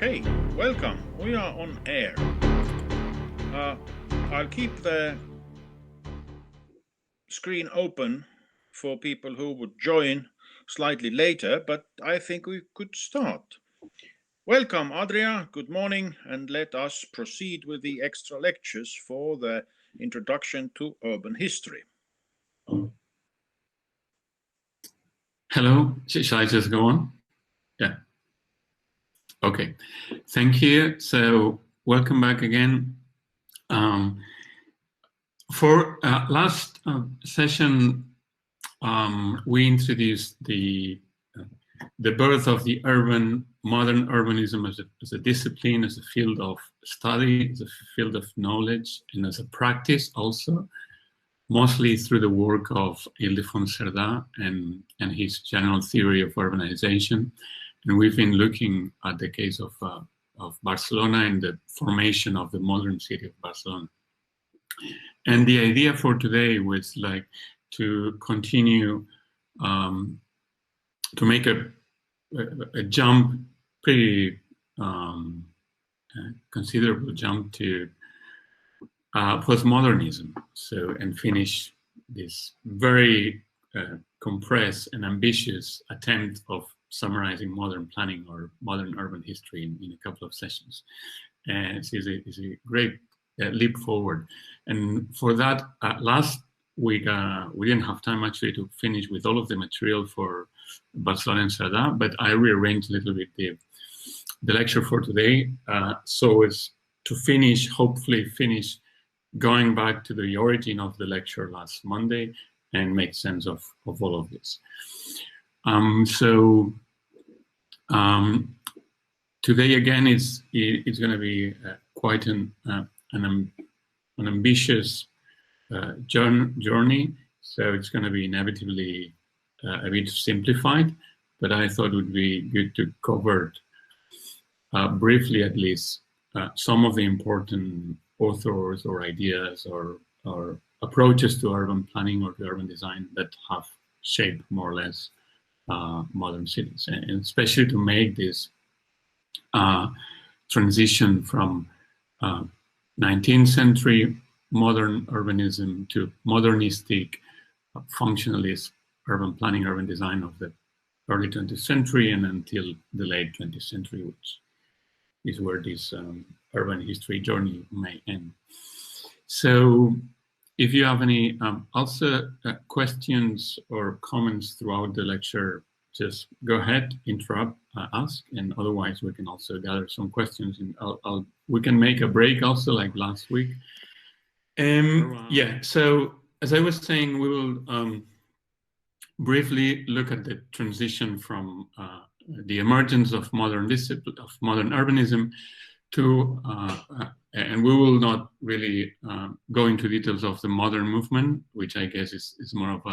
Okay, welcome. We are on air. I'll keep the screen open for people who would join slightly later, but I think we could start. Welcome, Adria. Good morning, and let us proceed with the extra lectures for the introduction to urban history. Hello, shall I just go on? Yeah. Okay, thank you. So welcome back again. For last session, we introduced the birth of the modern urbanism as a discipline, as a field of study, as a field of knowledge, and as a practice also, mostly through the work of Ildefonso Cerdà and his general theory of urbanization. And we've been looking at the case of Barcelona and the formation of the modern city of Barcelona. And the idea for today was like to continue to make a jump, pretty considerable jump to postmodernism. So, and finish this very compressed and ambitious attempt of summarizing modern planning or modern urban history in a couple of sessions. And it's a great leap forward. And for that, last week, we didn't have time actually to finish with all of the material for Barcelona and Cerdà, but I rearranged a little bit the lecture for today, so as to finish, hopefully finish going back to the origin of the lecture last Monday and make sense of all of this. Today again it's going to be quite an ambitious journey. So it's going to be inevitably a bit simplified, but I thought it would be good to cover briefly at least some of the important authors or ideas or approaches to urban planning or to urban design that have shaped more or less modern cities, and especially to make this transition from 19th century modern urbanism to modernistic functionalist urban planning, urban design of the early 20th century and until the late 20th century, which is where this urban history journey may end. So if you have any also questions or comments throughout the lecture, just go ahead, interrupt, ask, and otherwise we can also gather some questions. And we can make a break also like last week. Yeah, so as I was saying, we will briefly look at the transition from the emergence of modern urbanism to, and we will not really go into details of the modern movement, which I guess is more of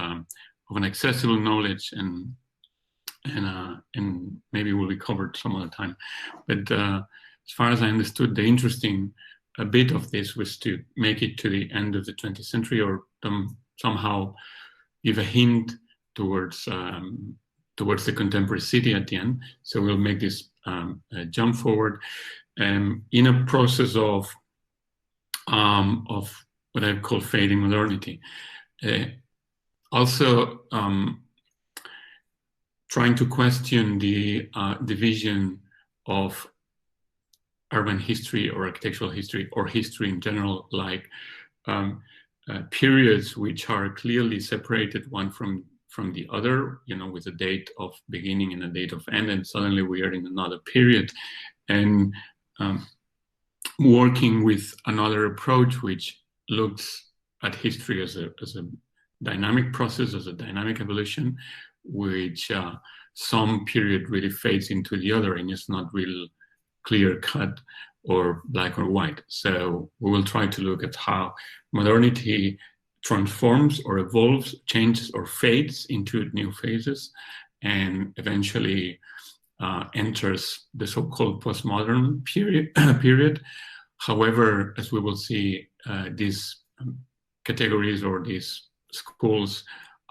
an accessible knowledge and maybe will be covered some other time. But as far as I understood, the interesting bit of this was to make it to the end of the 20th century or somehow give a hint towards the contemporary city at the end. So we'll make this jump forward in a process of what I call fading modernity. Also trying to question the division of urban history or architectural history or history in general, like periods which are clearly separated one from the other, you know, with a date of beginning and a date of end, and suddenly we are in another period, and working with another approach which looks at history as a dynamic process, as a dynamic evolution, which some period really fades into the other, and it's not real clear cut or black or white. So we will try to look at how modernity transforms or evolves, changes or fades into new phases, and eventually enters the so-called postmodern period. However, as we will see, these categories or these schools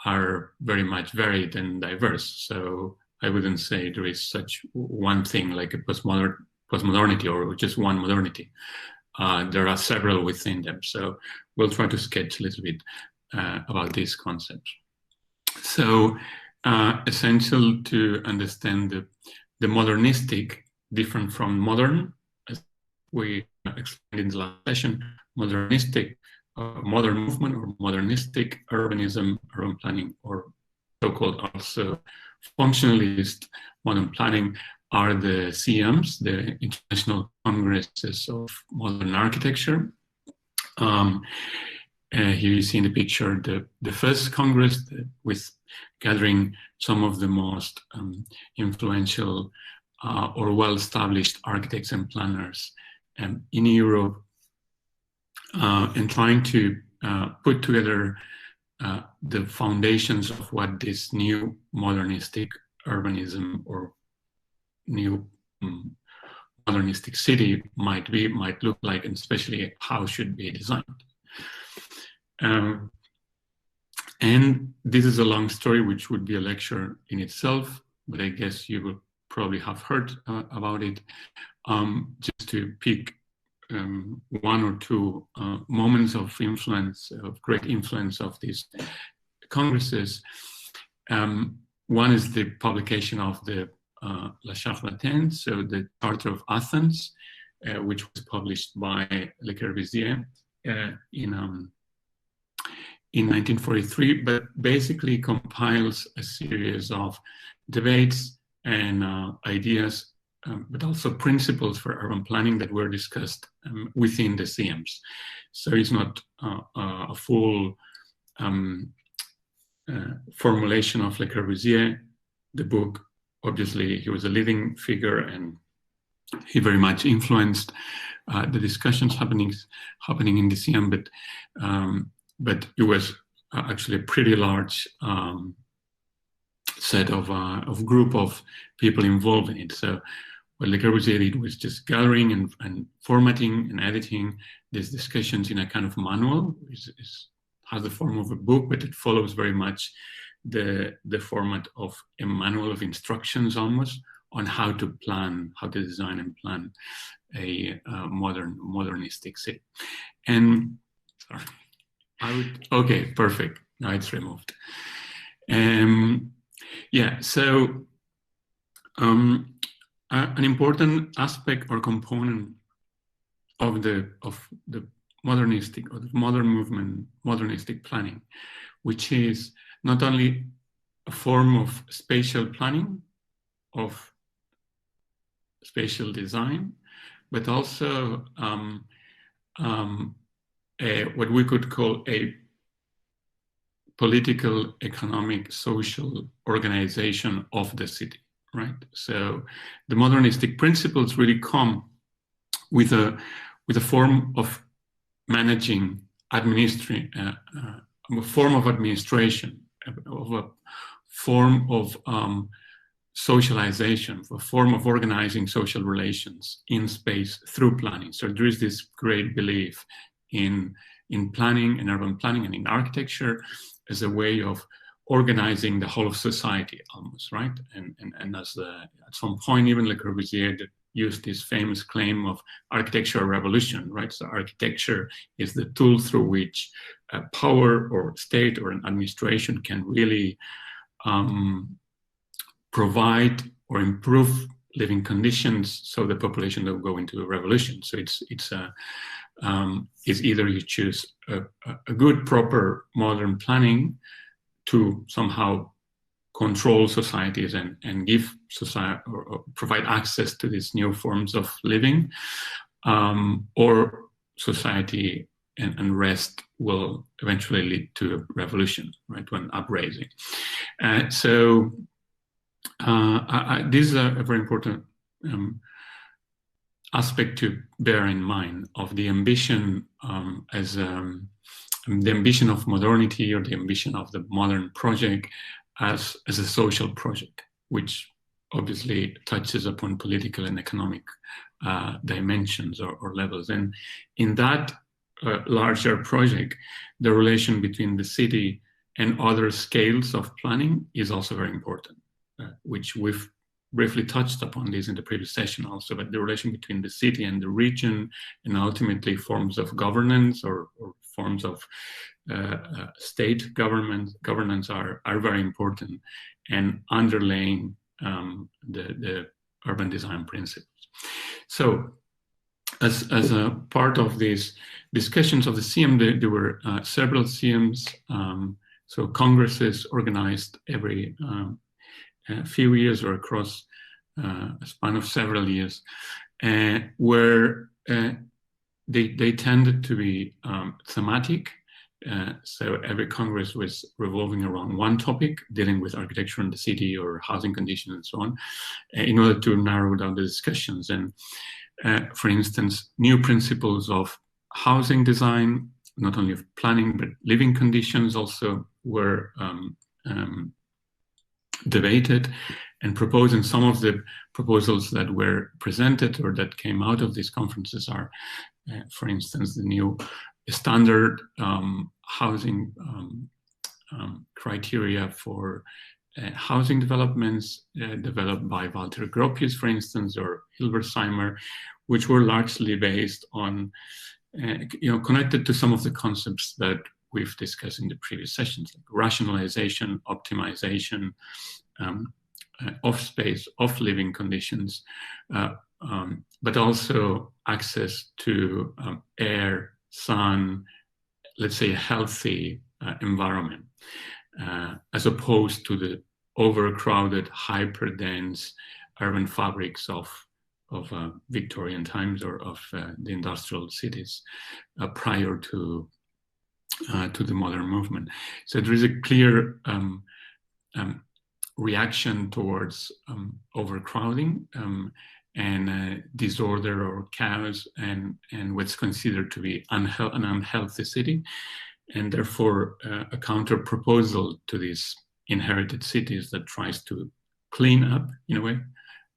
are very much varied and diverse. So I wouldn't say there is such one thing like a postmodern postmodernity or just one modernity. There are several within them. So we'll try to sketch a little bit about these concepts. So essential to understand the modernistic, different from modern, as we explained in the last session, modernistic, modern movement or modernistic urbanism, urban planning, or so-called also functionalist modern planning are the CMs, the International Congresses of Modern Architecture. Here you see in the picture the first Congress with gathering some of the most influential or well-established architects and planners in Europe, and trying to put together the foundations of what this new modernistic urbanism or new modernistic city might look like, and especially how should be designed. And this is a long story, which would be a lecture in itself, but I guess you will probably have heard about it. Just to pick one or two moments of influence, of great influence of these congresses. One is the publication of the La Charte d'Athènes, so the Charter of Athens, which was published by Le Corbusier in 1943, but basically compiles a series of debates and ideas, but also principles for urban planning that were discussed within the CMs. So it's not a full formulation of Le Corbusier. The book, obviously, he was a living figure and he very much influenced the discussions happening in the CM, but it was actually a pretty large set of group of people involved in it. So what Le Corbusier did was just gathering and formatting and editing these discussions in a kind of manual, which has the form of a book, but it follows very much the format of a manual of instructions almost on how to plan, how to design and plan a modernistic city. And sorry. Okay, perfect. Now it's removed. Yeah, so an important aspect or component of the modernistic or the modern movement, modernistic planning, which is not only a form of spatial planning, of spatial design, but also what we could call a political, economic, social organization of the city, right? So the modernistic principles really come with a form of managing, administering, a form of administration, of a form of socialization, a form of organizing social relations in space through planning. So there is this great belief in planning, in urban planning and in architecture as a way of organizing the whole of society almost, right? And as at some point, even Le Corbusier used this famous claim of architectural revolution, right? So architecture is the tool through which power or state or an administration can really provide or improve living conditions so the population don't go into a revolution. So it's either you choose a good, proper, modern planning to somehow control societies and give society or provide access to these new forms of living, or society and rest will eventually lead to a revolution, right, when upraising. So this is a very important aspect to bear in mind of the ambition as the ambition of modernity, or the ambition of the modern project as a social project, which obviously touches upon political and economic dimensions or levels. And in that larger project, the relation between the city and other scales of planning is also very important, which we've briefly touched upon this in the previous session also, but the relation between the city and the region, and ultimately forms of governance or forms of state governance are very important and underlaying the urban design principles. So as a part of these discussions of the CM, there were several CMs, so congresses organized every few years or across a span of several years, where they tended to be thematic. So every Congress was revolving around one topic, dealing with architecture in the city or housing conditions and so on, in order to narrow down the discussions. And for instance, new principles of housing design, not only of planning, but living conditions also were debated and proposed. And some of the proposals that were presented or that came out of these conferences are, for instance, the new standard housing criteria for housing developments developed by Walter Gropius, for instance, or Hilbersheimer, which were largely based on, connected to some of the concepts that we've discussed in the previous sessions, like rationalization, optimization, of space, of living conditions, but also access to air, sun, let's say a healthy environment, as opposed to the overcrowded, hyper-dense urban fabrics of Victorian times or of the industrial cities prior to the modern movement. So there is a clear reaction towards overcrowding and disorder or chaos and what's considered to be an unhealthy city, and therefore a counter proposal to these inherited cities that tries to clean up, in a way,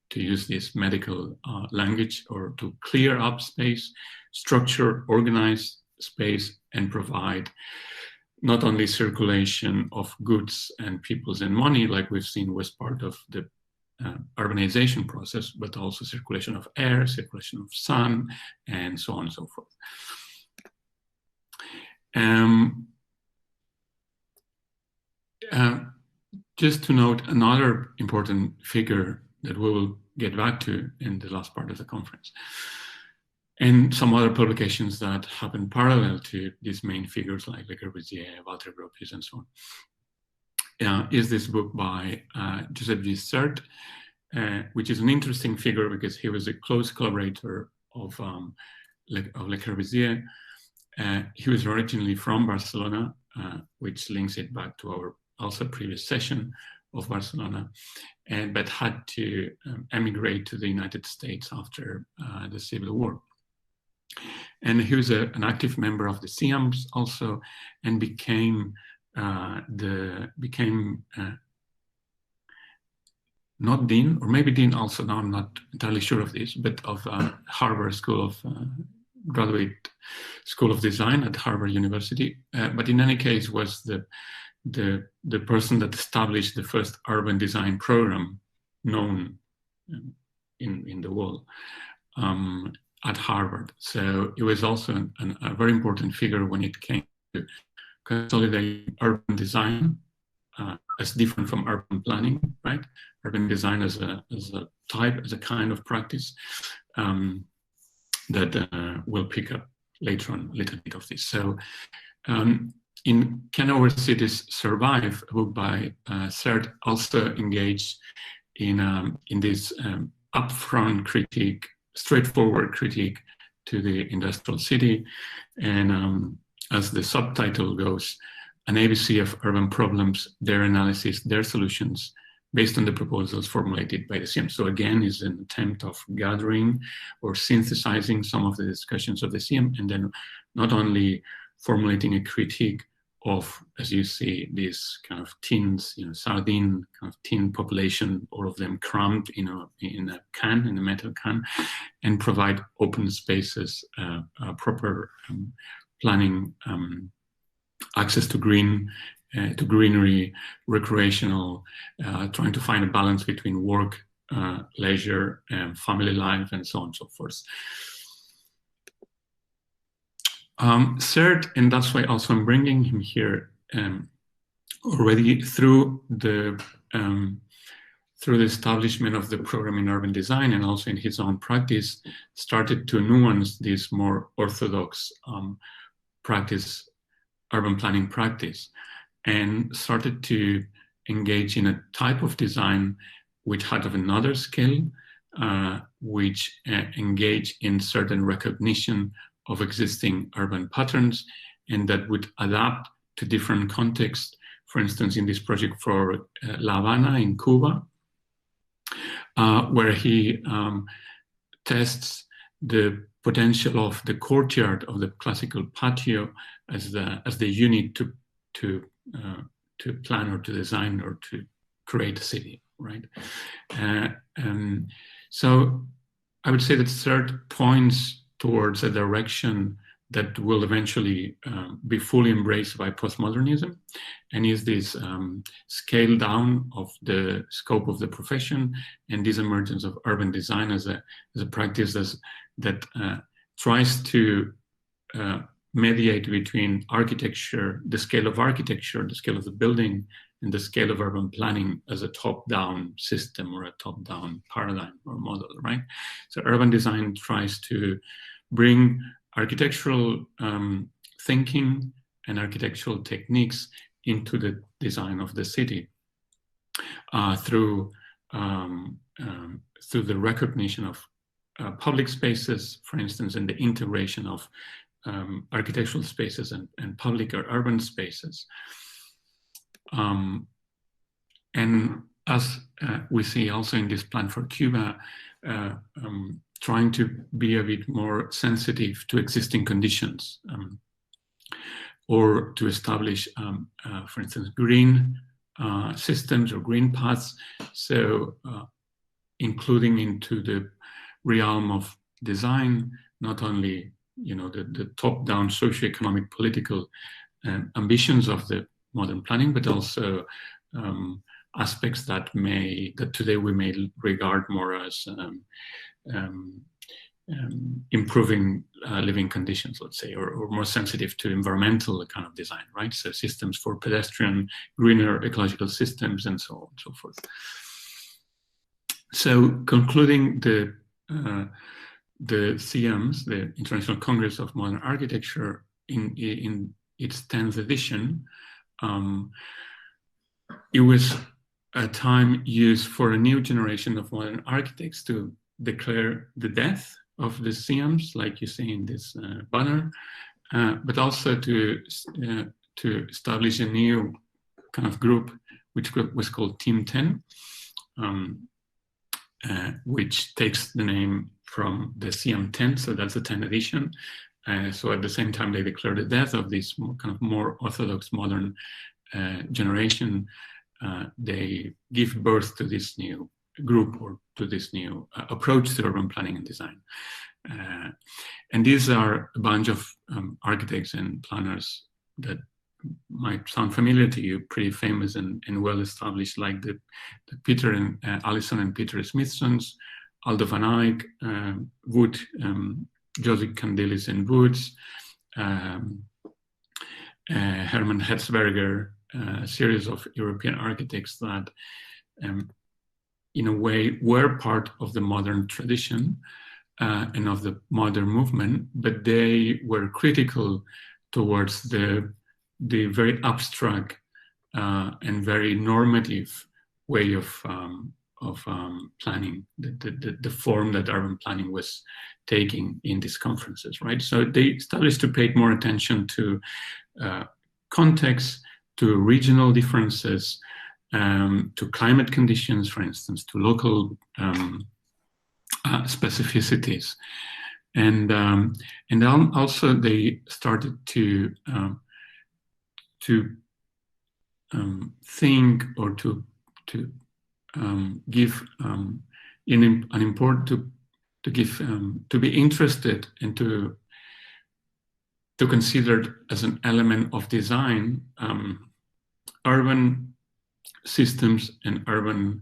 to use this medical language, or to clear up space, structure, organize space, and provide not only circulation of goods and peoples and money, like we've seen was part of the urbanization process, but also circulation of air, circulation of sun, and so on and so forth. Just to note another important figure that we will get back to in the last part of the conference, and some other publications that happen parallel to these main figures like Le Corbusier, Walter Gropius, and so on, is this book by Joseph Vissert, which is an interesting figure because he was a close collaborator of Le Corbusier. He was originally from Barcelona, which links it back to our also previous session of Barcelona, but had to emigrate to the United States after the Civil War. And he was an active member of the CIAMS also, and became not dean, or maybe dean also, now I'm not entirely sure of this, but of Harvard School of Graduate School of Design at Harvard University. But in any case, was the person that established the first urban design program known in the world at Harvard. So it was also a very important figure when it came to consolidating urban design as different from urban planning, right? Urban design as a type, as a kind of practice that we'll pick up later on a little bit of this. So in Can Our Cities Survive, a book by Sert, also engaged in this upfront critique, straightforward critique to the industrial city. And as the subtitle goes, an ABC of urban problems, their analysis, their solutions, based on the proposals formulated by the CIAM. So again, is an attempt of gathering or synthesizing some of the discussions of the CIAM, and then not only formulating a critique of, as you see, these kind of tins, sardine kind of tin population, all of them crammed in a can, in a metal can, and provide open spaces, proper planning, access to greenery, recreational, trying to find a balance between work, leisure, family life, and so on and so forth. Third, and that's why also I'm bringing him here, already through the establishment of the program in urban design and also in his own practice, started to nuance this more orthodox practice, urban planning practice, and started to engage in a type of design which had of another scale, which engage in certain recognition of existing urban patterns, and that would adapt to different contexts. For instance, in this project for La Habana in Cuba, where he tests the potential of the courtyard of the classical patio as the unit to plan or to design or to create a city, right? So I would say that third points towards a direction that will eventually be fully embraced by postmodernism, and is this scale down of the scope of the profession and this emergence of urban design as a practice that tries to mediate between architecture, the scale of architecture, the scale of the building, and the scale of urban planning as a top-down system or a top-down paradigm or model, right? So urban design tries to bring architectural thinking and architectural techniques into the design of the city through the recognition of public spaces, for instance, and the integration of architectural spaces and public or urban spaces. And as we see also in this plan for Cuba, trying to be a bit more sensitive to existing conditions, or to establish, for instance, green systems or green paths. So including into the realm of design, not only the top-down socioeconomic political ambitions of the modern planning, but also aspects that today we may regard more as improving living conditions, let's say, or more sensitive to environmental kind of design, right? So systems for pedestrian, greener ecological systems, and so on and so forth. So concluding the CIAMS, the International Congress of Modern Architecture, in its 10th edition, it was a time used for a new generation of modern architects to declare the death of the CIAMS, like you see in this banner, but also to establish a new kind of group, which was called Team 10, which takes the name from the CIAM 10, so that's the 10th edition. So at the same time they declare the death of this kind of more orthodox modern generation, they give birth to this new group or to this new approach to urban planning and design. And these are a bunch of architects and planners that might sound familiar to you, pretty famous and well established, like the Peter and Allison and Peter Smithsons, Aldo van Eyck, Wood, Joseph Candilis and Woods, Hermann Hertzberger, a series of European architects that in a way were part of the modern tradition and of the modern movement, but they were critical towards the very abstract and very normative way of planning, the form that urban planning was taking in these conferences, right? So they established to pay more attention to context, to regional differences, to climate conditions, for instance, to local specificities, and also they started to think or to give to be interested and to consider as an element of design urban systems and urban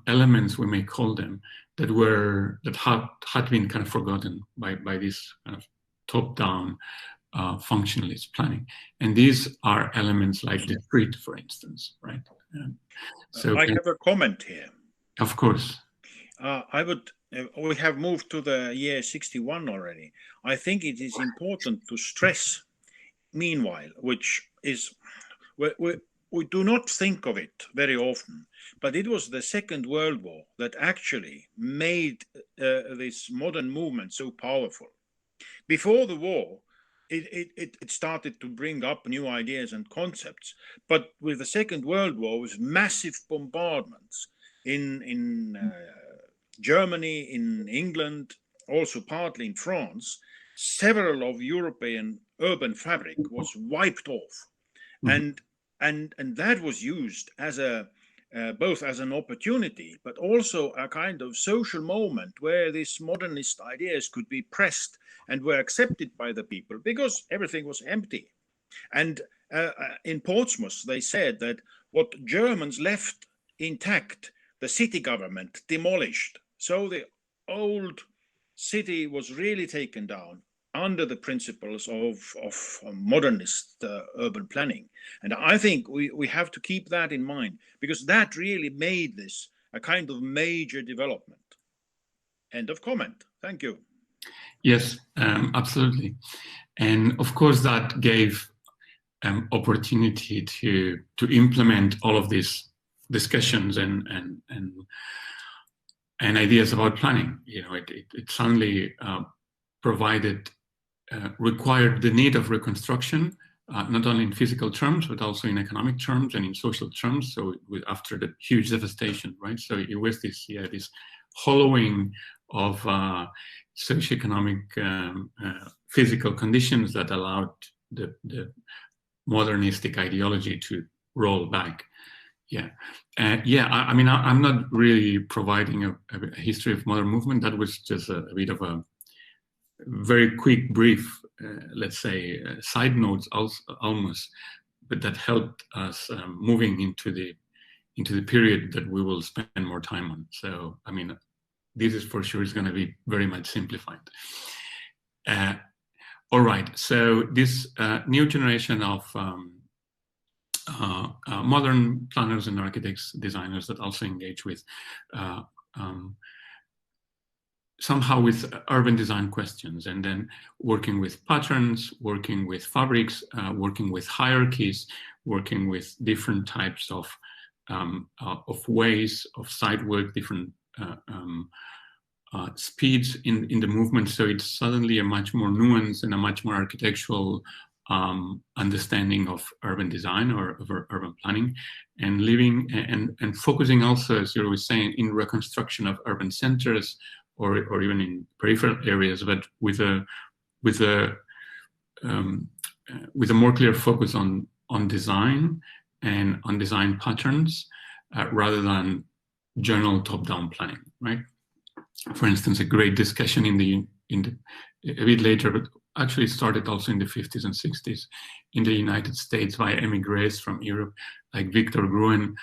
elements, we may call them, that had been kind of forgotten by this kind of top-down functionalist planning. And these are elements like the street, for instance, right? So I have a comment here. Of course. We have moved to the year 61 already. I think it is important to stress, meanwhile, which is, we do not think of it very often, but it was the Second World War that actually made this modern movement so powerful. Before the war, it started to bring up new ideas and concepts, but with the Second World War, with massive bombardments in Germany, in England, also partly in France, several of European urban fabric was wiped off. And that was used as both as an opportunity, but also a kind of social moment where these modernist ideas could be pressed and were accepted by the people because everything was empty. And in Portsmouth, they said that what Germans left intact, the city government demolished. So the old city was really taken down under the principles of modernist urban planning. And I think we have to keep that in mind, because that really made this a kind of major development. End of comment. Thank you. Yes, absolutely. And of course, that gave opportunity to implement all of these discussions and ideas about planning. You know, it suddenly required the need of reconstruction, not only in physical terms, but also in economic terms and in social terms. So after the huge devastation, right? So it was this hollowing of socioeconomic physical conditions that allowed the modernistic ideology to roll back. I mean, I'm not really providing a history of modern movement. That was just a bit of a very quick, brief, let's say, side notes almost, but that helped us moving into the period that we will spend more time on. So, I mean, this is for sure is going to be very much simplified. All right, so this new generation of modern planners and architects, designers that also engage with somehow with urban design questions, and then working with patterns, working with fabrics, working with hierarchies, working with different types of ways of site work, different speeds in the movement. So it's suddenly a much more nuanced and a much more architectural understanding of urban design or of urban planning, and living and focusing also, as you were saying, in reconstruction of urban centers or even in peripheral areas, but with a more clear focus on design and on design patterns rather than general top-down planning, right? For instance, a great discussion a bit later, but actually started also in the 50s and 60s in the United States by emigres from Europe, like Victor Gruen,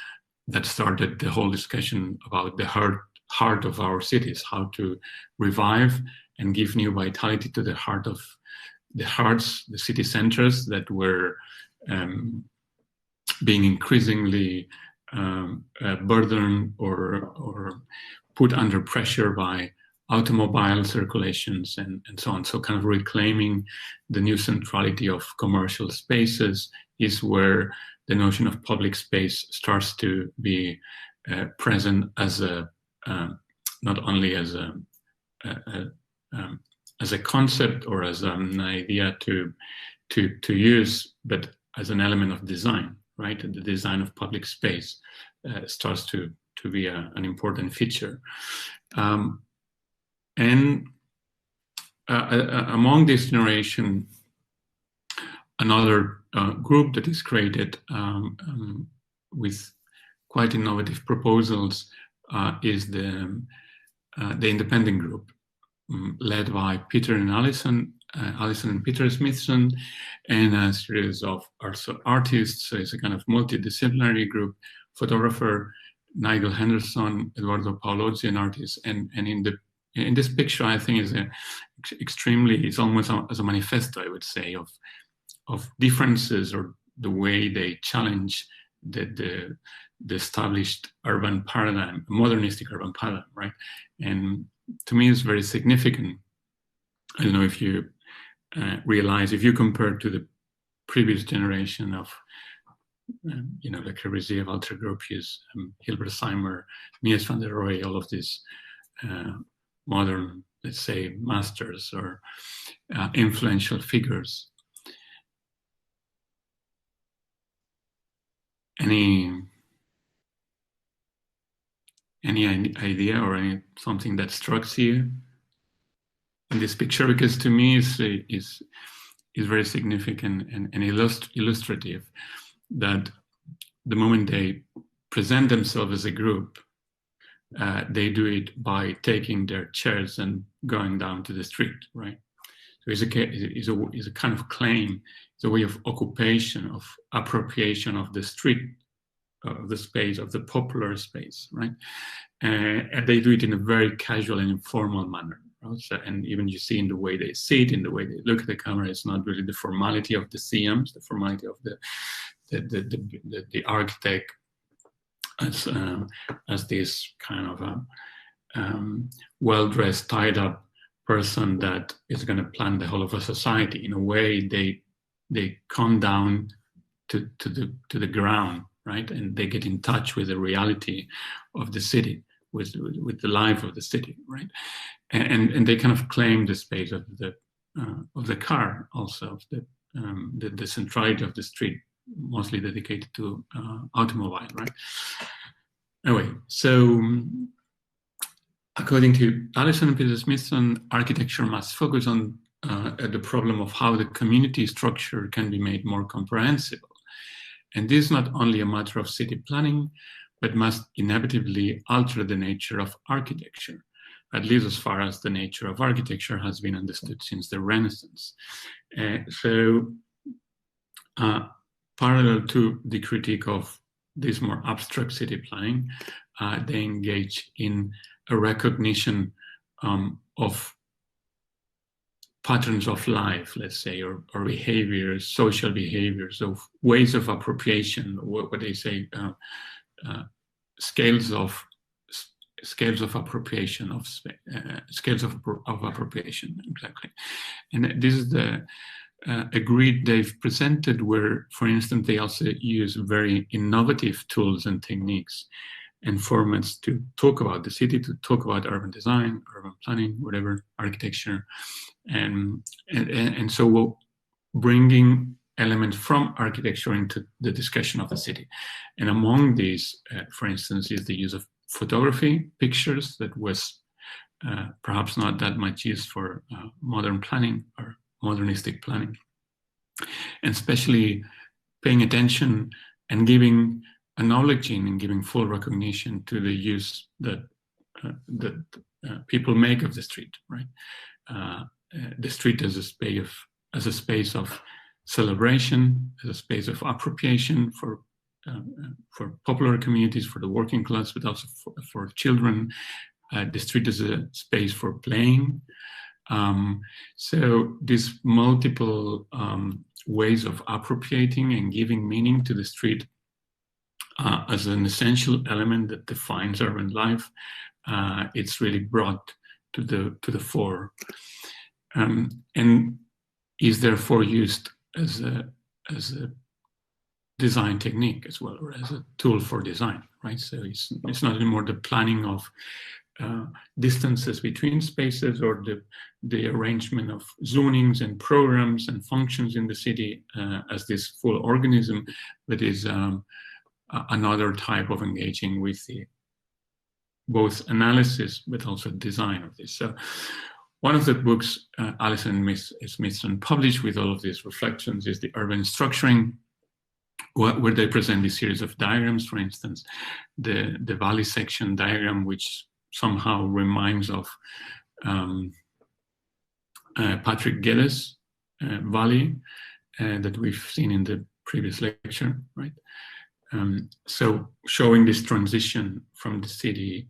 that started the whole discussion about the heart of our cities, how to revive and give new vitality to the the city centers that were being increasingly burdened or put under pressure by automobile circulations and so on. So kind of reclaiming the new centrality of commercial spaces is where the notion of public space starts to be present as not only as a concept or as an idea to use, but as an element of design, right? And the design of public space starts to be an important feature. And among this generation, another group that is created with quite innovative proposals is the independent group, led by Peter and Alison and Peter Smithson, and a series of artists. So it's a kind of multidisciplinary group: photographer, Nigel Henderson, Eduardo Paolozzi, an artist, and in this picture, I think is it's almost as a manifesto, I would say, of differences or the way they challenge the established urban paradigm, modernistic urban paradigm, right? And to me, it's very significant. I don't know if you realize, if you compare to the previous generation of, Le Corbusier, Walter Gropius, Hilbert Seimer, Mies van der Rohe, all of these modern, let's say, masters or influential figures. Any idea or something that strikes you in this picture? Because to me is very significant and illustrative that the moment they present themselves as a group, they do it by taking their chairs and going down to the street, right? So it's a kind of claim, it's a way of occupation, of appropriation of the street, of the space, of the popular space, right? And they do it in a very casual and informal manner. Right? So, and even you see in the way they sit, in the way they look at the camera, it's not really the formality of the CMs, the formality of the architect as this kind of a well-dressed, tied-up person that is going to plan the whole of a society. In a way, they come down to the ground, right, and they get in touch with the reality of the city, with the life of the city, right, and they kind of claim the space of the car, also of the centrality of the street, mostly dedicated to automobile, right? Anyway, so according to Allison and Peter Smithson, architecture must focus on the problem of how the community structure can be made more comprehensible. And this is not only a matter of city planning, but must inevitably alter the nature of architecture, at least as far as the nature of architecture has been understood since the Renaissance. Parallel to the critique of this more abstract city planning, they engage in a recognition of patterns of life, let's say, or behaviors, social behaviors, of ways of appropriation, what they say, scales of appropriation of scales of appropriation, exactly. And this is a grid they've presented where, for instance, they also use very innovative tools and techniques and formats to talk about the city, to talk about urban design, urban planning, whatever, architecture. And so bringing elements from architecture into the discussion of the city. And among these, for instance, is the use of photography, pictures, that was perhaps not that much used for modern planning or modernistic planning, and especially paying attention and acknowledging and giving full recognition to the use that people make of the street, right? The street as a space of celebration, as a space of appropriation for popular communities, for the working class, but also for children. The street is a space for playing. So these multiple ways of appropriating and giving meaning to the street as an essential element that defines urban life, it's really brought to the fore, and is therefore used as a design technique as well, or as a tool for design, right? So it's not anymore the planning of distances between spaces or the arrangement of zonings and programs and functions in the city as this full organism, but is another type of engaging with the both analysis but also design of this. So one of the books Allison and Smithson published with all of these reflections is The Urban Structuring, where they present this series of diagrams. For instance, the valley section diagram, which somehow reminds of Patrick Geddes' valley that we've seen in the previous lecture, right? So showing this transition from the city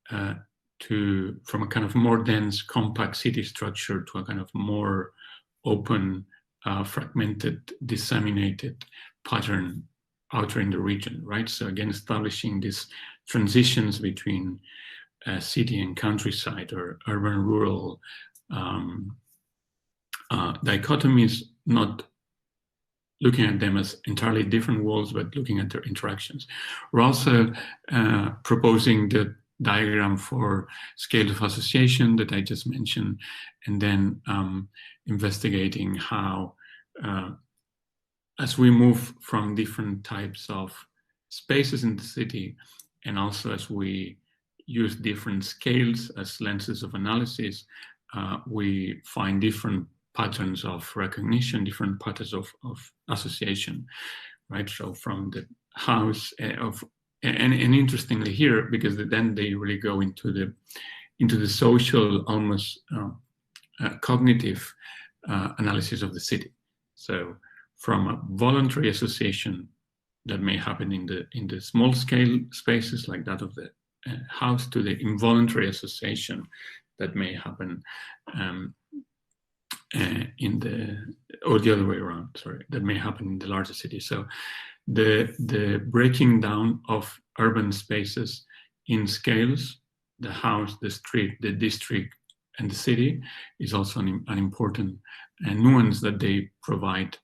from a kind of more dense, compact city structure to a kind of more open, fragmented, disseminated pattern out in the region, right? So again, establishing these transitions between city and countryside or urban-rural dichotomies, not looking at them as entirely different worlds, but looking at their interactions. We're also proposing the diagram for scale of association that I just mentioned, and then investigating how, as we move from different types of spaces in the city, and also as we use different scales as lenses of analysis, we find different patterns of recognition, different patterns of association, right? So from the house and interestingly here, because then they really go into the social, almost cognitive analysis of the city. So from a voluntary association that may happen in the small scale spaces like that of the house, to the involuntary association that may happen or the other way around, sorry, that may happen in the larger city. So the breaking down of urban spaces in scales, the house, the street, the district, and the city is also an important nuance that they provide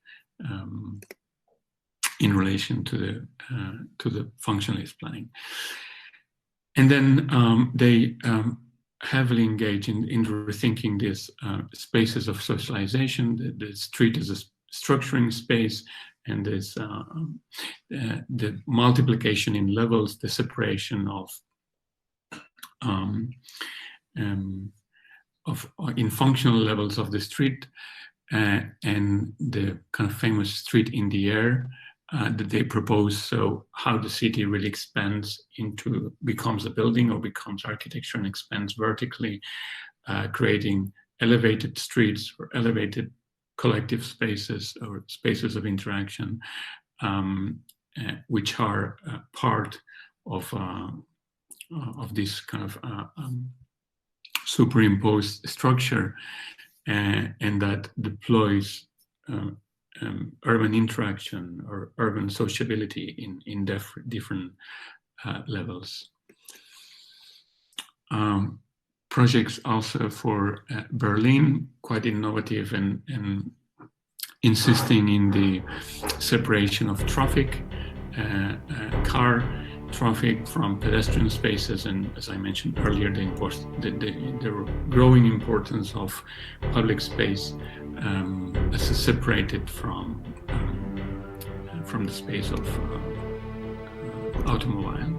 in relation to the functionalist planning. And then they heavily engage in rethinking these spaces of socialization, the street as a structuring space, and this the multiplication in levels, the separation of in functional levels of the street, and the kind of famous street in the air that they propose. So how the city really expands becomes a building or becomes architecture and expands vertically, creating elevated streets or elevated collective spaces or spaces of interaction, which are part of this kind of superimposed structure, and that deploys urban interaction or urban sociability in different levels. Projects also for Berlin, quite innovative and insisting in the separation of traffic, car traffic from pedestrian spaces, and as I mentioned earlier, the growing importance of public space as separated from the space of automobile.